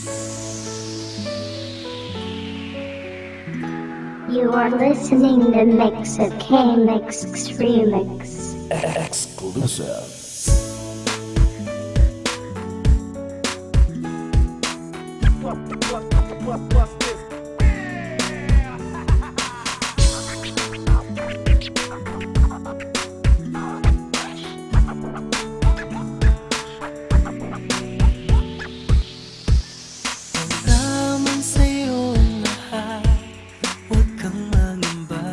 You are listening to Mix of K-Mix Remix. Exclusive. Naman sa'yo ang lahat, huwag kang mangamba.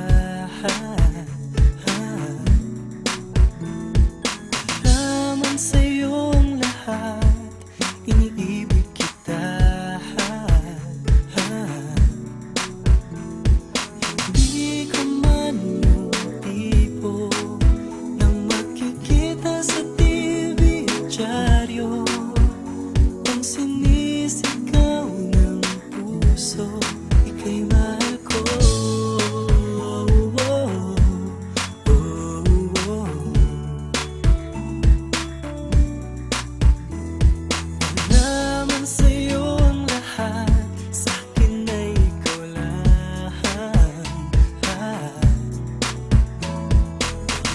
Naman sa'yo ang lahat, iniibig kita. Hindi ka man yung tipo na makikita sa TV at dyaryo. Ang sinisigaw ng puso, ika'y mahal ko. Naman sa'yo ang lahat, sa'kin ay ikaw lang.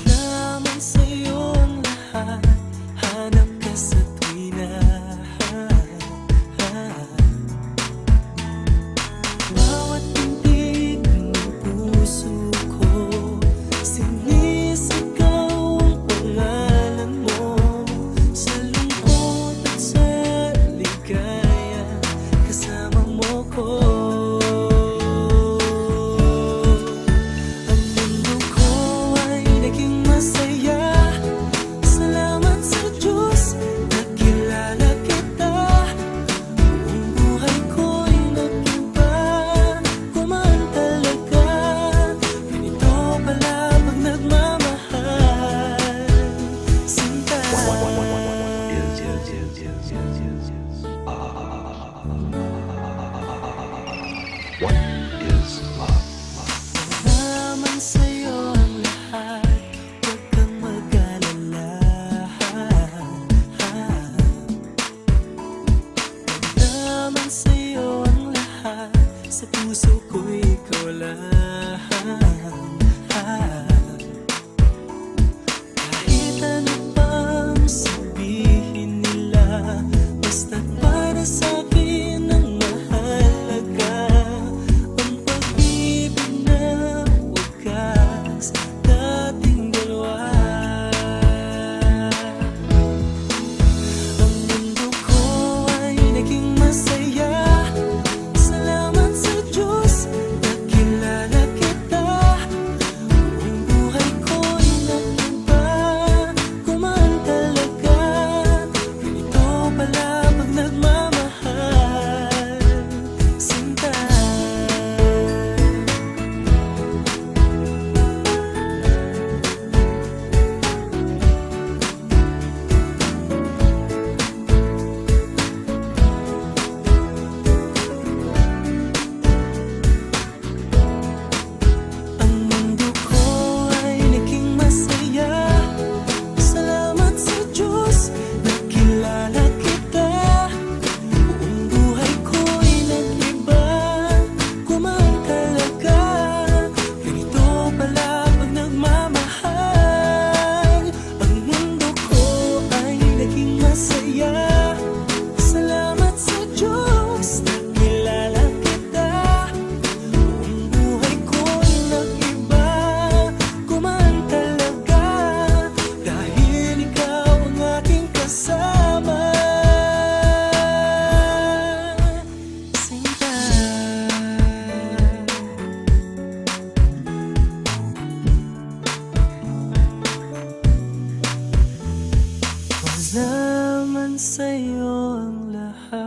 Naman sa'yo ang lahat, hanap ka sa tuwina. Bawat tindig ng puso ko, sinisigaw ang pangalan mo. Sa lungkot at sa ligaya, kasama mo ko. Ang mundo ko ay naging masaya. Salamat sa Diyos, nakilala kita. Buong buhay ko'y nag-iba, gumaan talaga. Ganito pala pag nagmamahal, sinta. What is love? Naman sa'yo ang lahat, huwag kang mag-alala. Naman sa'yo ang lahat, sa puso ko'y ikaw lang. Kahit ano pang sabihin nila, basta't para sa'kin ang mahalaga. Ang pag-ibig na wagas, dating dalawa. Ang mundo ko ay naging masaya. Salamat sa Diyos, nakilala kita. Buong buhay ko'y nag-iba, gumaan talaga. Ganito pala pag nagmamahal, sinta. Ang mundo ko ay naging masaya. Salamat sa Diyos, nakilala kita. Buong buhay ko'y nag-iba, gumaan talaga. Ganito pala pag nagmamahal. Ang mundo ko ay naging masaya. Salamat sa Diyos, nakilala kita. Buong buhay ko'y nag-iba, gumaan talaga. Dahil ikaw ang aking kasama, sinta. Naman sa'yo ang lahat.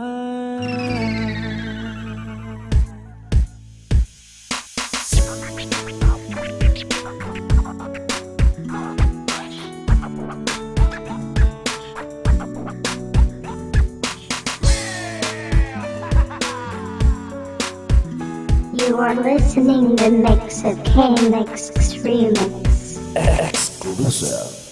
You are listening to Mix of K-Mix Remix. Exclusive.